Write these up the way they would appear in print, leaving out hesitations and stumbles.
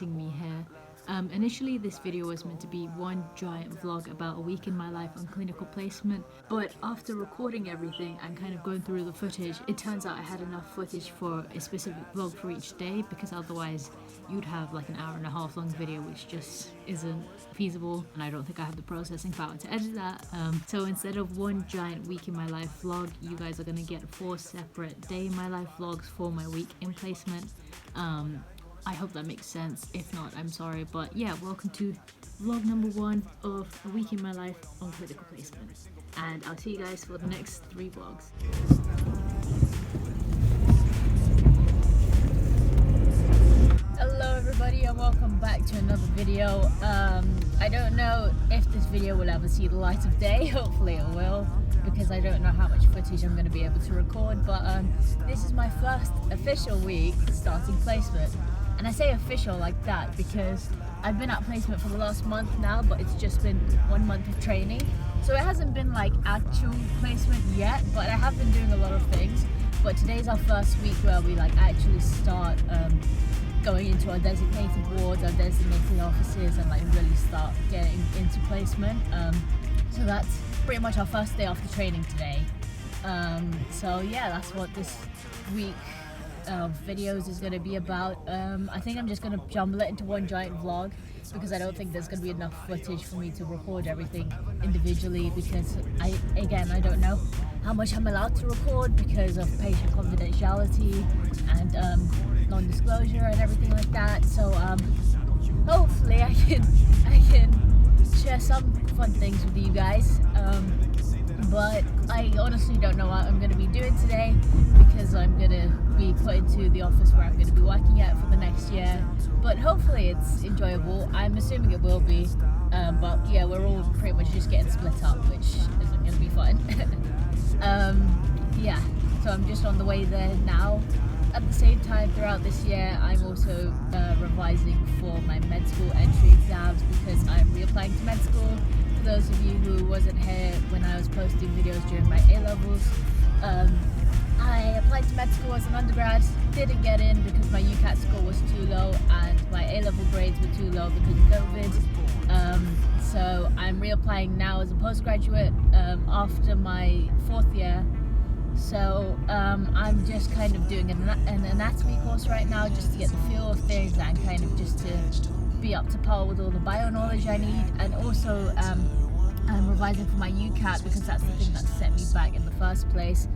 meeting me here. Initially this video was meant to be one giant vlog about a week in my life on clinical placement, but after recording everything and kind of going through the footage, it turns out I had enough footage for a specific vlog for each day, because otherwise you'd have like an hour and a half long video, which just isn't feasible, and I don't think I have the processing power to edit that. So instead of one giant week in my life vlog, you guys are gonna get 4 separate day in my life vlogs for my week in placement. I hope that makes sense. If not, I'm sorry. But yeah, welcome to vlog number 1 of a week in my life on critical placement. And I'll see you guys for the next 3 vlogs. Hello everybody and welcome back to another video. I don't know if this video will ever see the light of day. Hopefully it will, because I don't know how much footage I'm going to be able to record. But this is my first official week starting placement. And I say official like that because I've been at placement for the last month now, but it's just been 1 month of training. So it hasn't been like actual placement yet, but I have been doing a lot of things. But today's our first week where we like actually start going into our designated wards, our designated offices, and like really start getting into placement. So that's pretty much our first day after training today. So yeah, that's what this week of videos is going to be about. I think I'm just going to jumble it into one giant vlog, because I don't think there's going to be enough footage for me to record everything individually, because I don't know how much I'm allowed to record because of patient confidentiality and non-disclosure and everything like that. So hopefully I can share some fun things with you guys. But I honestly don't know what I'm going to be doing today, because I'm going to be put into the office where I'm going to be working at for the next year. But hopefully it's enjoyable. I'm assuming it will be. But yeah, we're all pretty much just getting split up, which isn't going to be fun. Yeah, so I'm just on the way there now. At the same time, throughout this year, I'm also revising for my med school entry exams, because I'm reapplying to med school. For those of you who wasn't here when I was posting videos during my A-levels, I applied to med school as an undergrad, didn't get in because my UCAT score was too low and my A-level grades were too low because of COVID. So I'm reapplying now as a postgraduate after my 4th year. So I'm just kind of doing an anatomy course right now, just to get the feel of things and kind of just to be up to par with all the bio knowledge I need. And also I'm revising for my UCAT, because that's the thing that set me back in the first place.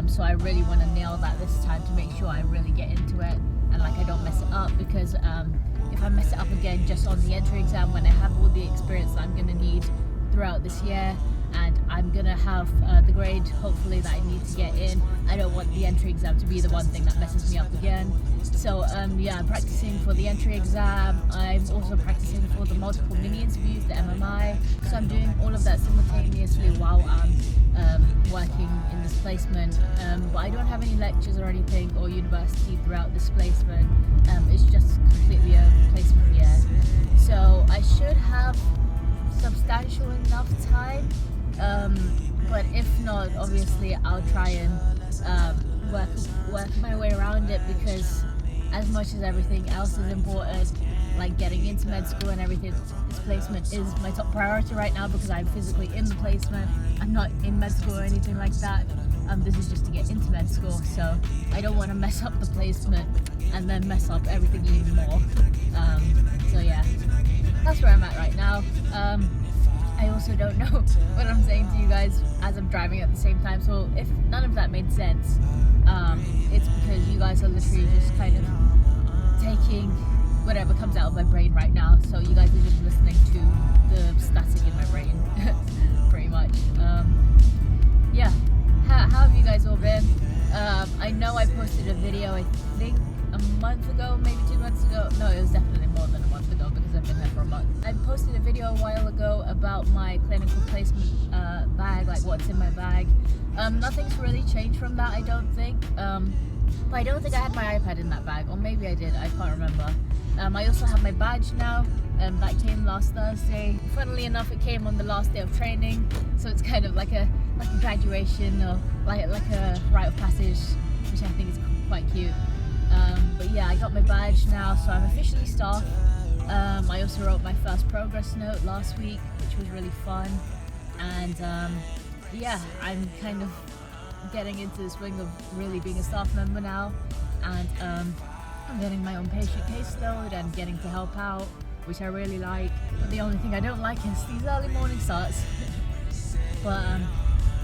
So I really want to nail that this time to make sure I really get into it and like I don't mess it up, because if I mess it up again just on the entry exam, when I have all the experience that I'm going to need throughout this year, and I'm gonna have the grade hopefully that I need to get in, I don't want the entry exam to be the one thing that messes me up again. So yeah, I'm practicing for the entry exam. I'm also practicing for the multiple mini interviews, the MMI. So I'm doing all of that simultaneously while I'm working in this placement. But I don't have any lectures or anything or university throughout this placement. It's just completely a placement year. So I should have substantial enough time. But if not, obviously I'll try and work my way around it, because as much as everything else is important, like getting into med school and everything, this placement is my top priority right now, because I'm physically in the placement. I'm not in med school or anything like that. This is just to get into med school, so I don't want to mess up the placement and then mess up everything even more. So yeah, that's where I'm at right now. I also don't know what I'm saying to you guys as I'm driving at the same time, so if none of that made sense, it's because you guys are literally just kind of taking whatever comes out of my brain right now, so you guys are just listening to the static in my brain, pretty much. Yeah, how have you guys all been? I know I posted a video, I think a month ago, maybe 2 months ago. No, it was definitely more than a month ago, because I've been there for a month. I posted a video a while ago about my clinical placement bag, like what's in my bag. Nothing's really changed from that, I don't think. But I don't think I had my iPad in that bag, or maybe I did, I can't remember. I also have my badge now. That came last Thursday. Funnily enough, it came on the last day of training, so it's kind of like a graduation, or like a rite of passage, which I think is quite cute. But yeah, I got my badge now, so I'm officially staff. I also wrote my first progress note last week, which was really fun. And yeah, I'm kind of getting into the swing of really being a staff member now. And I'm getting my own patient caseload and getting to help out, which I really like. But the only thing I don't like is these early morning starts. But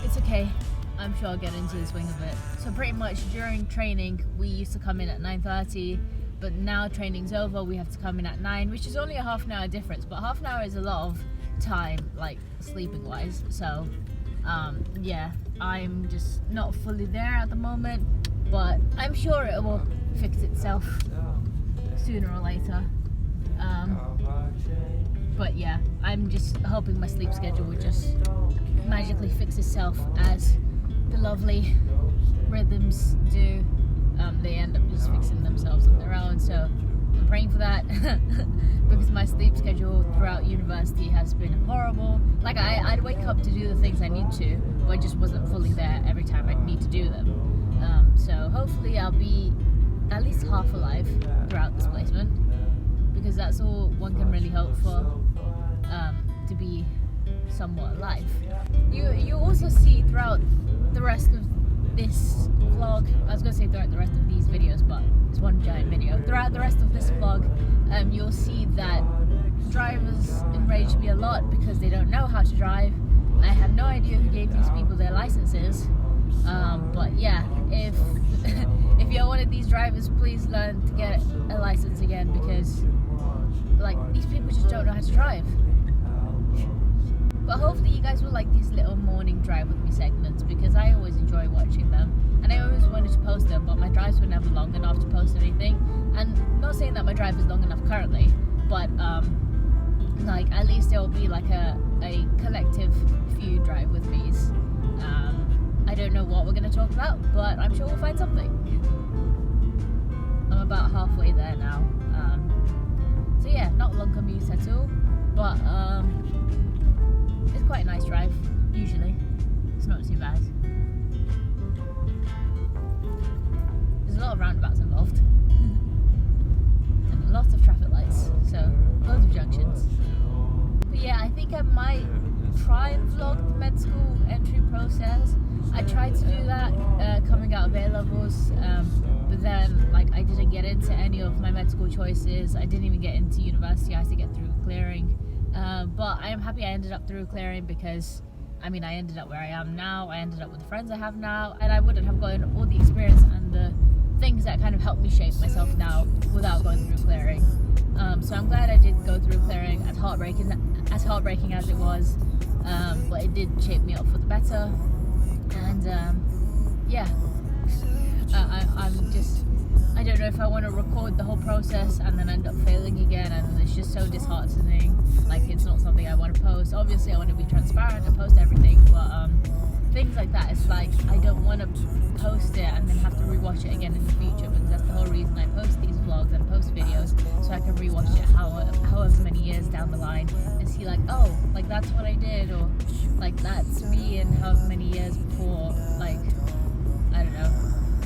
it's okay. I'm sure I'll get into the swing of it. So pretty much during training, we used to come in at 9:30, but now training's over, we have to come in at 9, which is only a half an hour difference, but half an hour is a lot of time, like sleeping wise. So yeah, I'm just not fully there at the moment, but I'm sure it will fix itself sooner or later. But yeah, I'm just hoping my sleep schedule will just magically fix itself as the lovely rhythms do. They end up just fixing themselves on their own, so I'm praying for that. Because my sleep schedule throughout university has been horrible. Like I'd wake up to do the things I need to, but I just wasn't fully there every time I need to do them. So hopefully I'll be at least half alive throughout this placement, because that's all one can really hope for, to be somewhat alive. You also see throughout the rest of this vlog, I was going to say throughout the rest of these videos, but it's one giant video. Throughout the rest of this vlog, you'll see that drivers enrage me a lot because they don't know how to drive. I have no idea who gave these people their licenses, but yeah, if if you're one of these drivers, please learn to get a license again, because like these people just don't know how to drive. But hopefully you guys will like these little morning drive with me segments, because I always enjoy watching them, and I always wanted to post them, but my drives were never long enough to post anything. And not saying that my drive is long enough currently, but like at least there will be like a collective few drive with me's. I don't know what we're going to talk about, but I'm sure we'll find something. I'm about halfway there now. So yeah, not long commute at all, but it's quite a nice drive, usually. It's not too bad. There's a lot of roundabouts involved. And lots of traffic lights, so loads of junctions. But yeah, I think I might try and vlog the med school entry process. I tried to do that coming out of A-levels, but then like I didn't get into any of my med school choices. I didn't even get into university. I had to get through clearing. But I am happy I ended up through clearing, because I mean, I ended up where I am now. I ended up with the friends I have now, and I wouldn't have gotten all the experience and the things that kind of helped me shape myself now without going through clearing. So I'm glad I did go through clearing, as heartbreaking as it was, but it did shape me up for the better. And yeah, I don't know if I want to record the whole process and then end up failing again, and it's just so disheartening. Like, it's not something I want to post. Obviously I want to be transparent and post everything, but things like that, it's like I don't want to post it and then have to rewatch it again in the future, because that's the whole reason I post these vlogs and post videos, so I can rewatch it however many years down the line and see like, oh, like that's what I did, or like that's me in however many years before, like I don't know.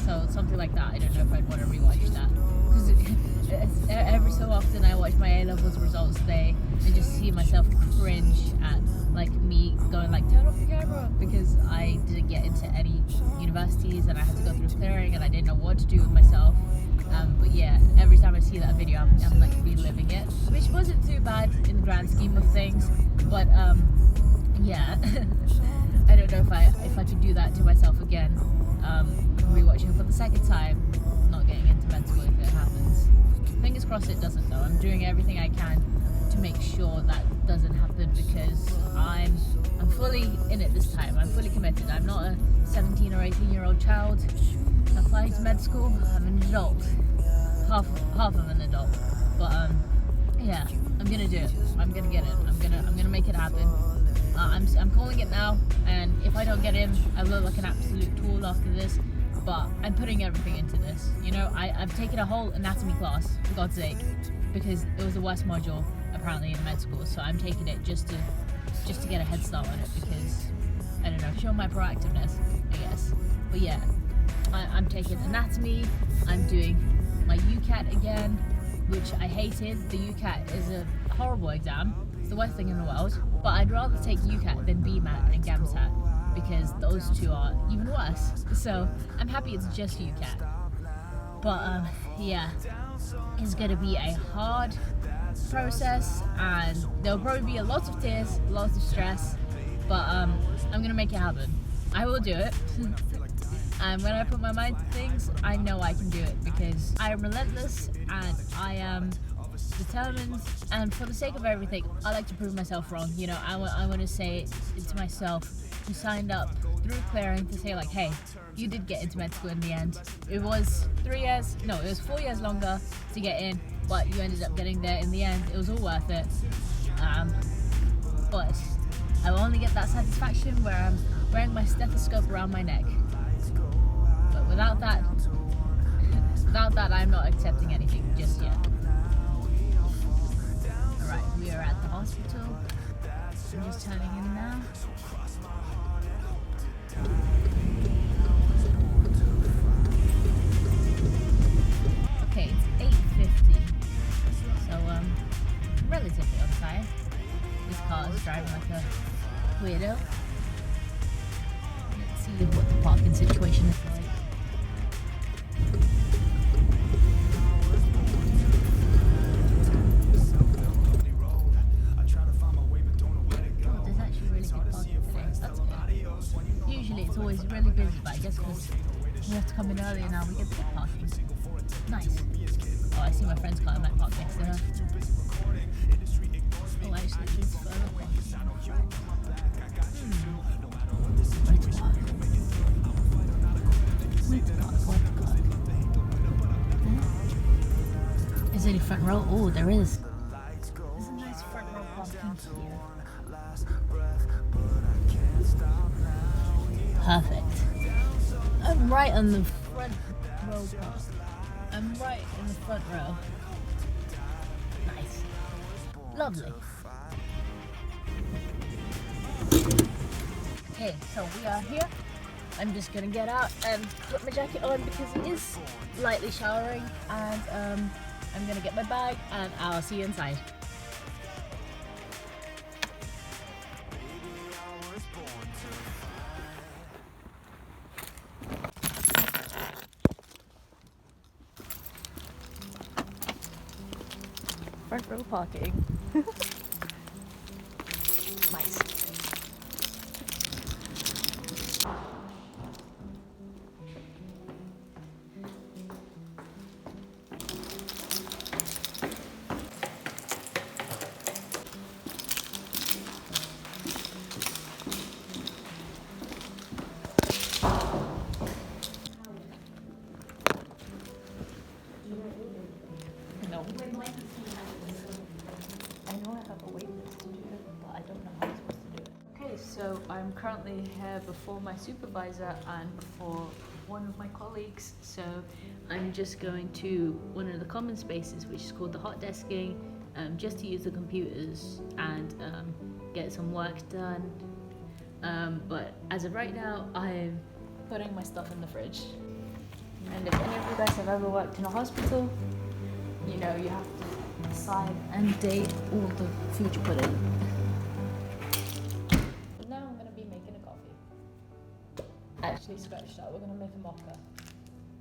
So something like that, I don't know if I'd want to rewatch that, because every so often I watch my A-levels results day and just see myself cringe at like me going like, turn off the camera, because I didn't get into any universities and I had to go through clearing and I didn't know what to do with myself. But yeah, every time I see that video, I'm like reliving it, which wasn't too bad in the grand scheme of things. But yeah, I don't know if I could do that to myself again. Rewatching for the second time, not getting into med school if it happens. Fingers crossed it doesn't though. I'm doing everything I can to make sure that doesn't happen, because I'm fully in it this time. I'm fully committed. I'm not a 17 or 18-year-old child applying to med school. I'm an adult, half of an adult. But yeah, I'm gonna do it. I'm gonna get it. I'm gonna make it happen. I'm calling it now, and if I don't get in, I look like an absolute tool after this. But I'm putting everything into this. You know, I've taken a whole anatomy class, for God's sake, because it was the worst module apparently in med school. So I'm taking it just to get a head start on it, because I don't know, show my proactiveness, I guess. But yeah, I'm taking anatomy. I'm doing my UCAT again, which I hated. The UCAT is a horrible exam. It's the worst thing in the world. But I'd rather take UCAT than BMAT and GAMSAT because those two are even worse. So I'm happy it's just UCAT. But yeah, it's gonna be a hard process, and there'll probably be a lot of tears, lots of stress. But I'm gonna make it happen. I will do it. And when I put my mind to things, I know I can do it because I am relentless and I am determined. And for the sake of everything, I like to prove myself wrong. You know, I want to say it to myself who signed up through clearing to say like, hey, you did get into med school in the end. It was 4 years longer to get in, but you ended up getting there in the end. It was all worth it. But I will only get that satisfaction where I'm wearing my stethoscope around my neck. But without that, I'm not accepting anything just yet. Alright, we are at the hospital. I'm just turning in now. Okay, it's 8:50. So relatively on time. This car is driving like a weirdo. Let's see what the parking situation is like. Oh, there's actually really good parking today. That's good. Usually it's always really busy, but I guess because we have to come in earlier now, we get good parking. Nice. Oh, I see my friend's car. I might park next to her. Oh, actually, it's further parking. Is there any front row? Oh, there is. There's a nice front row parking here. Perfect. I'm right on the front row park. I'm right in the front row. Nice. Lovely. Okay, so we are here. I'm just gonna get out and put my jacket on because it is lightly showering, and I'm gonna get my bag and I'll see you inside. Front row parking. Nice. No. I know I have a wait list to do it, but I don't know how I'm supposed to do it. Okay, so I'm currently here before my supervisor and before one of my colleagues. So I'm just going to one of the common spaces, which is called the hot desking, just to use the computers and get some work done. But as of right now, I'm putting my stuff in the fridge. And if any of you guys have ever worked in a hospital, you know you have to sign and date all the food you put in. But now I'm going to be making a coffee. Actually, scratch that. We're going to make a mocha.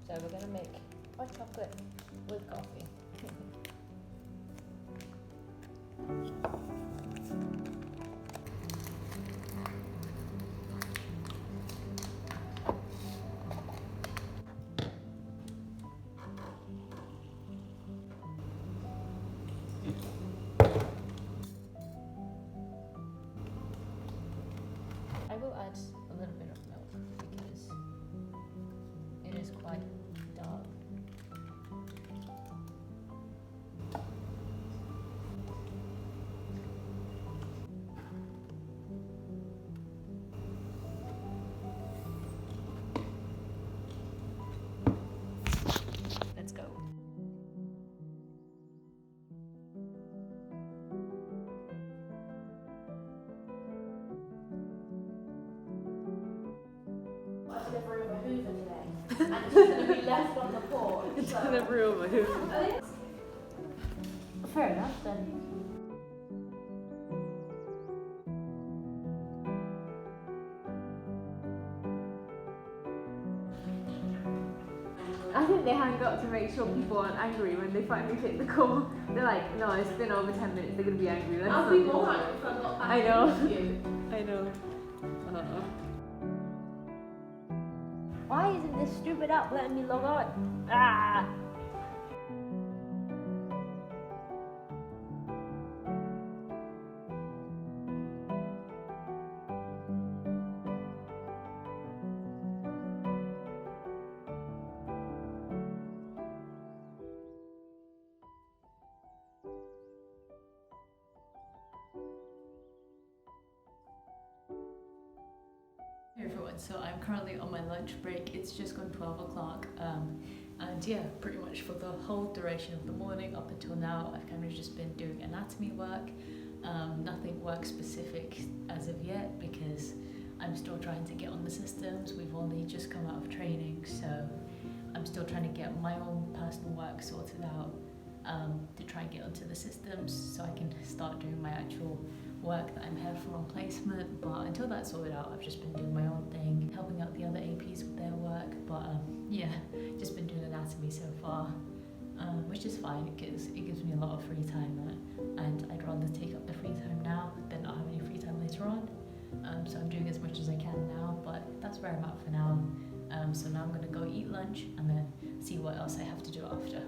So we're going to make hot chocolate with coffee. I will add a little bit of milk because it is quite dark. Let's go. I should have brought my Hoover today. and it's going to be left on the porch. It's gonna ruin my. Fair enough then. I think they hang up to make sure people aren't angry when they finally take the call. They're like, no, it's been over 10 minutes, they're gonna be angry. I'll be more angry if I got back. I know. You. I know. Why isn't this stupid app letting me log on? Ah! Hey everyone, so I'm currently on my lunch break. It's just gone 12 o'clock and yeah, pretty much for the whole duration of the morning up until now I've kind of just been doing anatomy work, nothing work specific as of yet because I'm still trying to get on the systems. We've only just come out of training, so I'm still trying to get my own personal work sorted out to try and get onto the systems so I can start doing my actual work that I'm here for on placement. But until that's sorted out, I've just been doing my own thing, helping out the other APs with their work. But yeah, just been doing anatomy so far, which is fine because it gives me a lot of free time, and I'd rather take up the free time now than not have any free time later on. So I'm doing as much as I can now, but that's where I'm at for now. So now I'm gonna go eat lunch and then see what else I have to do after.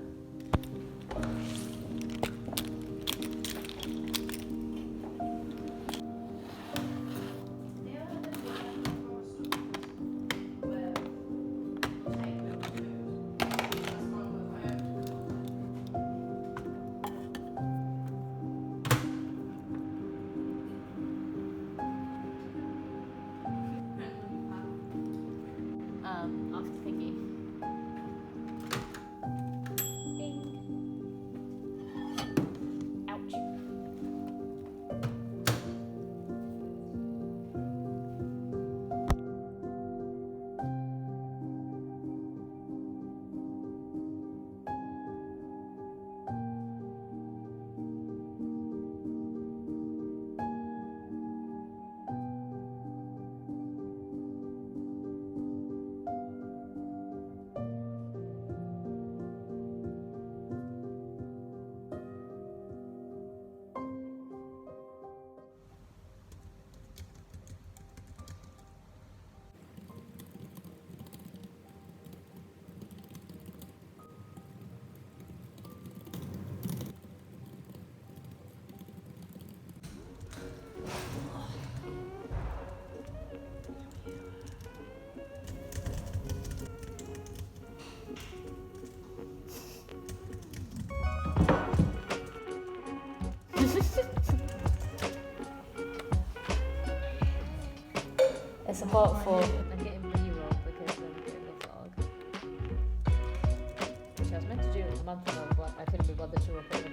After thingy. Ding. Ouch. It's about for I'm getting B-roll because I'm getting the vlog. Which I was meant to do a month ago, but I couldn't be bothered to record it.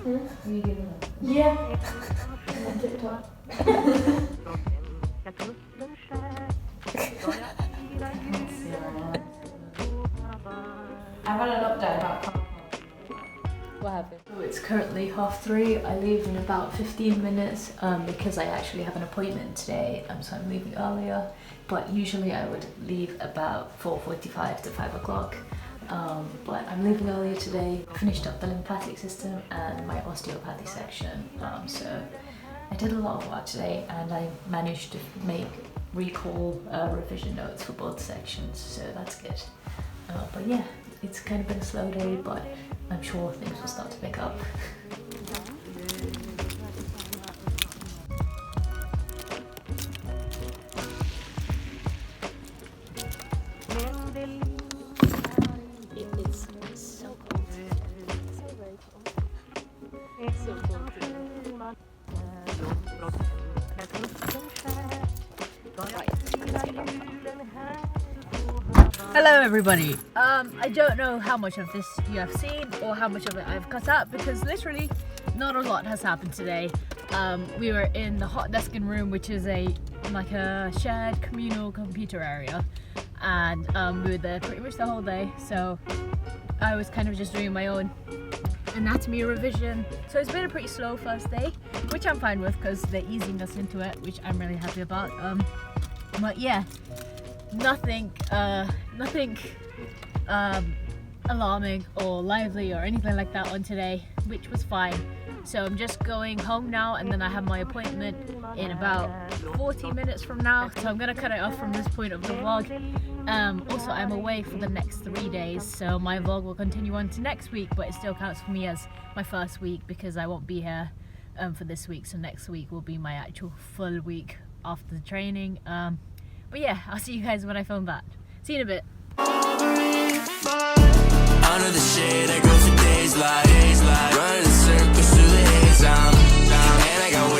Are you giving up? Yeah. On TikTok. I've had an update about. What happened? So it's currently 3:30. I leave in about 15 minutes because I actually have an appointment today, so I'm leaving earlier. But usually I would leave about 4:45 to 5 o'clock. But I'm leaving earlier today. Finished up the lymphatic system and my osteopathy section. So I did a lot of work today and I managed to make recall revision notes for both sections, so that's good. But yeah, it's kind of been a slow day, but I'm sure things will start to pick up. It's so cold. So very cold. It's so cold today. Right, let's get on. Hello everybody. I don't know how much of this you have seen or how much of it I've cut out because literally not a lot has happened today. we were in the hot desking room, which is a shared communal computer area, and we were there pretty much the whole day. So I was kind of just doing my own anatomy revision. So it's been a pretty slow first day, which I'm fine with because they're easing us into it, which I'm really happy about. But yeah, nothing alarming or lively or anything like that on today, which was fine. So I'm just going home now, and then I have my appointment in about 40 minutes from now, so I'm gonna cut it off from this point of the vlog. Also, I'm away for the next 3 days, so my vlog will continue on to next week, but it still counts for me as my first week because I won't be here for this week, so next week will be my actual full week after the training. But yeah, I'll see you guys when I film that. See you in a bit. Under the shade, I go for days like running in circles through the haze. And I got